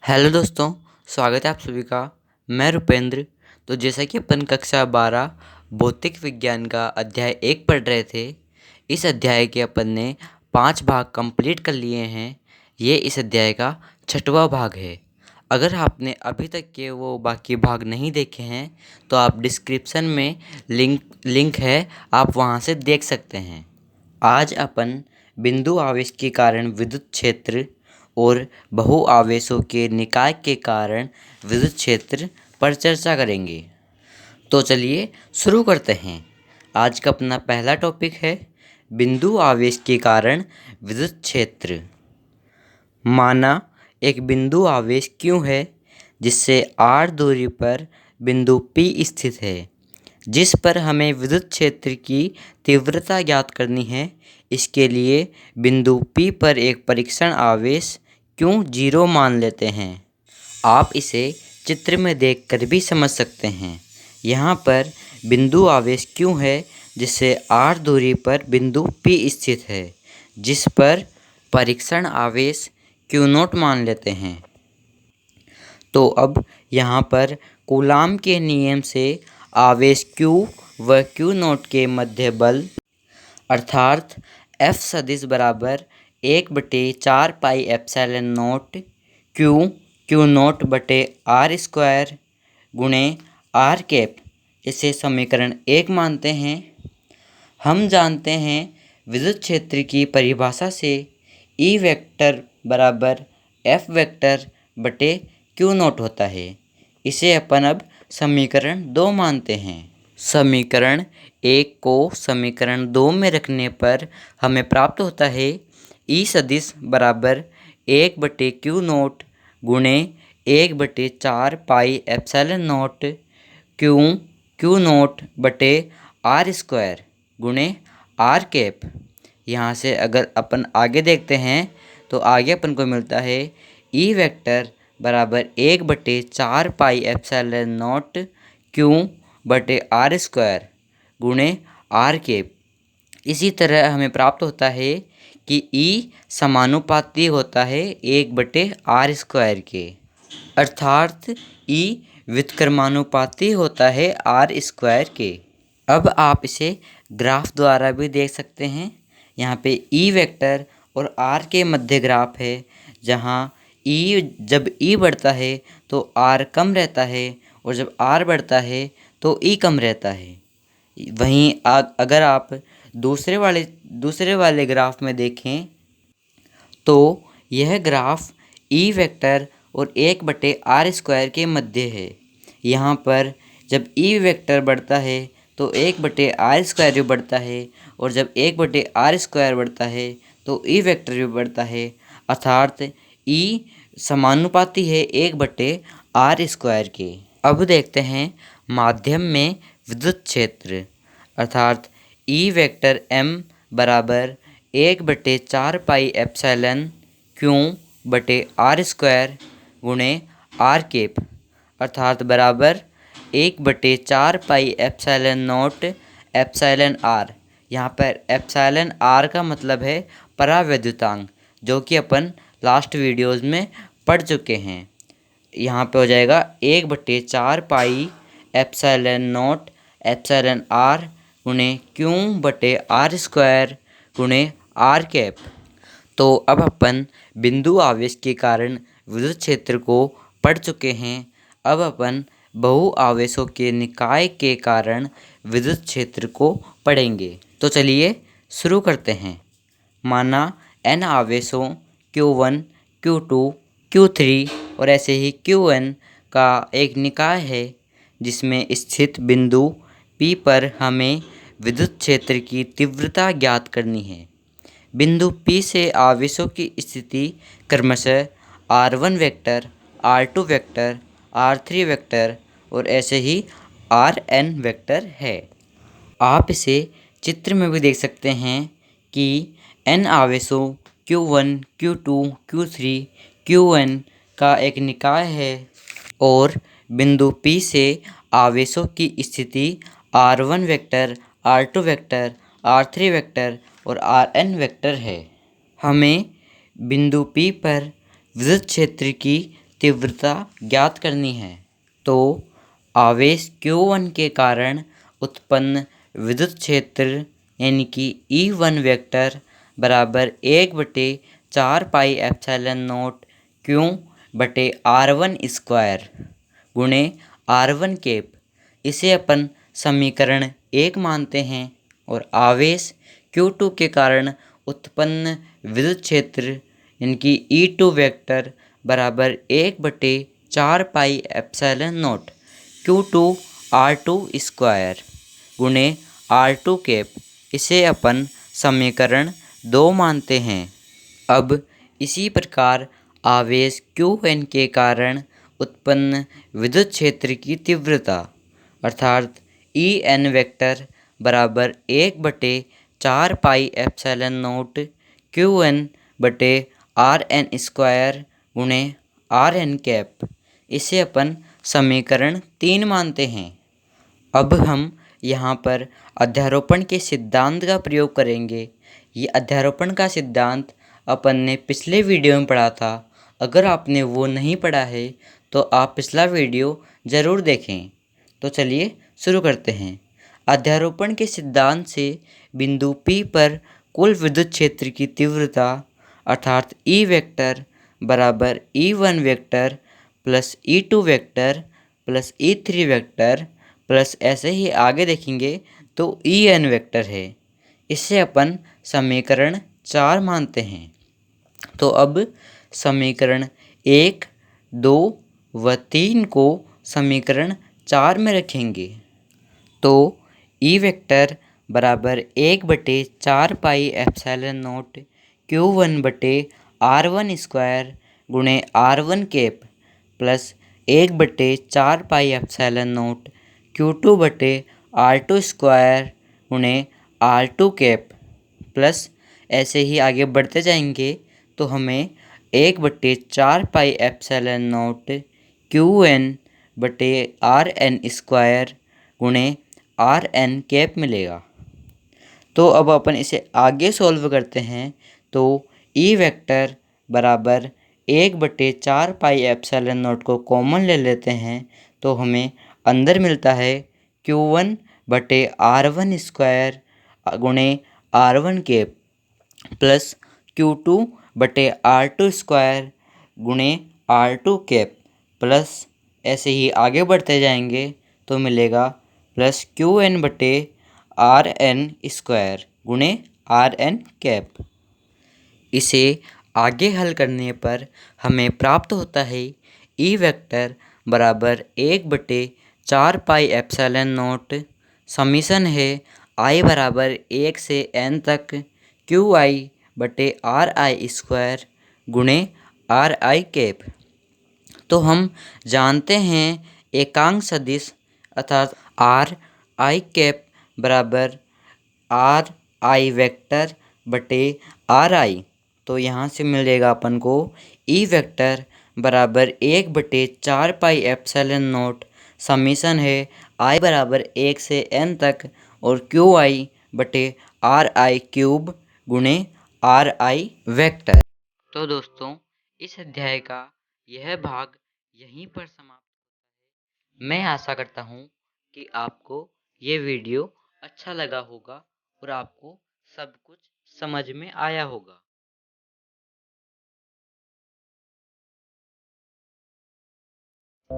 Hello दोस्तों, स्वागत है आप सभी का। मैं रुपेंद्र। तो जैसा कि अपन कक्षा 12 भौतिक विज्ञान का अध्याय 1 पढ़ रहे थे, इस अध्याय के अपन ने 5 भाग कंप्लीट कर लिए हैं। ये इस अध्याय का 6वां भाग है। अगर आपने अभी तक के वो बाकी भाग नहीं देखे हैं तो आप डिस्क्रिप्शन में लिंक है, आप वहाँ से देख सकते हैं। आज अपन बिंदु आवेश के कारण विद्युत क्षेत्र और बहु आवेशों के निकाय के कारण विद्युत क्षेत्र पर चर्चा करेंगे। तो चलिए शुरू करते हैं। आज का अपना पहला टॉपिक है बिंदु आवेश के कारण विद्युत क्षेत्र। माना एक बिंदु आवेश क्यों है जिससे r दूरी पर बिंदु P स्थित है, जिस पर हमें विद्युत क्षेत्र की तीव्रता ज्ञात करनी है। इसके लिए बिंदु P पर एक परीक्षण आवेश क्यों 0 मान लेते हैं। आप इसे चित्र में देखकर भी समझ सकते हैं। यहाँ पर बिंदु आवेश क्यों है जिससे r दूरी पर बिंदु P स्थित है, जिस पर परीक्षण आवेश Q0 मान लेते हैं। तो अब यहाँ पर कूलाम के नियम से आवेश Q व Q0 के मध्य बल अर्थात F सदिश बराबर 1/4 पाई एप्सिलॉन नोट Q0 बटे R स्क्वायर गुणे R कैप, इसे समीकरण 1 मानते हैं। हम जानते हैं विद्युत क्षेत्र की परिभाषा से E वेक्टर बराबर F वेक्टर बटे Q0 होता है। इसे अपन अब समीकरण 2 मानते हैं। समीकरण 1 को समीकरण 2 में रखने पर हमें प्राप्त होता है E सदिश बराबर 1/Q0 गुणे 1/4 पाई एप्सिलॉन नोट Q0 बटे R स्क्वायर गुणे R कैप। यहाँ से अगर अपन आगे देखते हैं तो आगे अपन को मिलता है E वेक्टर बराबर 1/4 पाई एप्सिलॉन नोट Q बटे R स्क्वायर गुणे R कैप। इसी तरह हमें प्राप्त होता है कि E समानुपाती होता है 1/R स्क्वायर के, अर्थात E व्युत्क्रमानुपाती होता है R स्क्वायर के। अब आप इसे ग्राफ द्वारा भी देख सकते हैं। यहाँ पे E वेक्टर और R के मध्य ग्राफ है, जहाँ जब E बढ़ता है तो R कम रहता है और जब R बढ़ता है तो E कम रहता है। वहीं अगर आप दूसरे वाले ग्राफ में देखें तो यह ग्राफ E वेक्टर और 1/R स्क्वायर के मध्य है। यहाँ पर जब E वेक्टर बढ़ता है तो 1/R स्क्वायर भी बढ़ता है और जब 1/R स्क्वायर बढ़ता है तो E वेक्टर भी बढ़ता है, अर्थात E समानुपाती है 1/R स्क्वायर के। अब देखते हैं माध्यम में विद्युत क्षेत्र, अर्थात E वेक्टर M बराबर 1/4 पाई एप्सिलॉन Q बटे R स्क्वायर गुणे R कैप, अर्थात बराबर 1/4 pi epsilon note epsilon R। यहाँ पर एप्सिलॉन R का मतलब है परावैद्युतांक, जो कि अपन लास्ट वीडियोज़ में पढ़ चुके हैं। यहाँ पे हो जाएगा 1/4 pi epsilon note epsilon R गुणे Q बटे R स्क्वायर गुणे R कैप। तो अब अपन बिंदु आवेश के कारण विद्युत क्षेत्र को पढ़ चुके हैं। अब अपन बहु आवेशों के निकाय के कारण विद्युत क्षेत्र को पढ़ेंगे। तो चलिए शुरू करते हैं। माना n आवेशों Q1, Q2, Q3 और ऐसे ही Qn का एक निकाय है, जिसमें स्थित बिंदु P पर हमें विद्युत क्षेत्र की तीव्रता ज्ञात करनी है। बिंदु P से आवेशों की स्थिति क्रमशः R1 vector, R2 vector, R3 vector और ऐसे ही Rn वेक्टर है। आप इसे चित्र में भी देख सकते हैं कि n आवेशों Q1, Q2, Q3, Qn का एक निकाय है और बिंदु P से आवेशों की स्थिति R1 vector, R2 vector, R3 vector और Rn वेक्टर है। हमें बिंदु P पर विद्युत क्षेत्र की तीव्रता ज्ञात करनी है। तो आवेश Q1 के कारण उत्पन्न विद्युत क्षेत्र यानी कि E1 वेक्टर बराबर 1/4 पाई एप्सिलॉन नोट Q बटे R1 स्क्वायर गुणे R1 कैप। इसे अपन समीकरण 1 मानते हैं। और आवेश Q2 के कारण उत्पन्न विद्युत क्षेत्र यानी कि E2 वेक्टर बराबर 1/4 pi epsilon note Q2 R2 square गुणे R2 कैप। इसे अपन समीकरण 2 मानते हैं। अब इसी प्रकार आवेश Qn के कारण उत्पन्न विद्युत क्षेत्र की तीव्रता अर्थात En वेक्टर बराबर 1/4 पाई एप्सिलॉन नोट Qn बटे Rn स्क्वायर गुणे Rn कैप। इसे अपन समीकरण 3 मानते हैं। अब हम यहाँ पर अध्यारोपण के सिद्धांत का प्रयोग करेंगे। ये अध्यारोपण का सिद्धांत अपन ने पिछले वीडियो में पढ़ा था। अगर आपने वो नहीं पढ़ा है तो आप पिछला वीडियो ज़रूर देखें। तो चलिए शुरू करते हैं। अध्यारोपण के सिद्धांत से बिंदु P पर कुल विद्युत क्षेत्र की तीव्रता अर्थात E वेक्टर बराबर E1 vector plus E2 vector plus E3 vector plus ऐसे ही आगे देखेंगे तो En वेक्टर है। इसे अपन समीकरण 4 मानते हैं। तो अब समीकरण 1, 2 व 3 को समीकरण 4 में रखेंगे। तो E वेक्टर बराबर 1/4 पाई एप्सिलॉन नोट Q1 बटे R1 स्क्वायर गुणे R1 cap plus 1/4 pi epsilon note Q2 बटे R2 स्क्वायर गुणे R2 कैप प्लस ऐसे ही आगे बढ़ते जाएंगे तो हमें 1/4 पाई एप्सिलॉन नोट Qn बटे Rn स्क्वायर गुणे Rn कैप मिलेगा। तो अब अपन इसे आगे सॉल्व करते हैं। तो E वेक्टर बराबर 1/4 पाई एप्सिलॉन नोट को कॉमन ले लेते हैं तो हमें अंदर मिलता है Q1 बटे R1 स्क्वायर गुणे R1 कैप प्लस Q2 बटे R2 स्क्वायर गुणे R2 कैप प्लस ऐसे ही आगे बढ़ते जाएंगे तो मिलेगा प्लस Qn बटे Rn स्क्वायर गुणे Rn कैप। इसे आगे हल करने पर हमें प्राप्त होता है E वेक्टर बराबर 1/4 पाई एप्सिलॉन नोट समीशन है I बराबर 1 से n तक Qi बटे Ri स्क्वायर गुणे Ri कैप। तो हम जानते हैं एकांक सदिश अर्थात Ri कैप बराबर Ri वेक्टर बटे Ri। तो यहाँ से मिलेगा अपन को E वेक्टर बराबर 1/4 पाई एप्सिलॉन नोट समीशन है I बराबर 1 से n तक और Qi बटे Ri क्यूब गुणे Ri वेक्टर। तो दोस्तों इस अध्याय का यह भाग यहीं पर समाप्त। मैं आशा करता हूँ कि आपको ये वीडियो अच्छा लगा होगा और आपको सब कुछ समझ में आया होगा।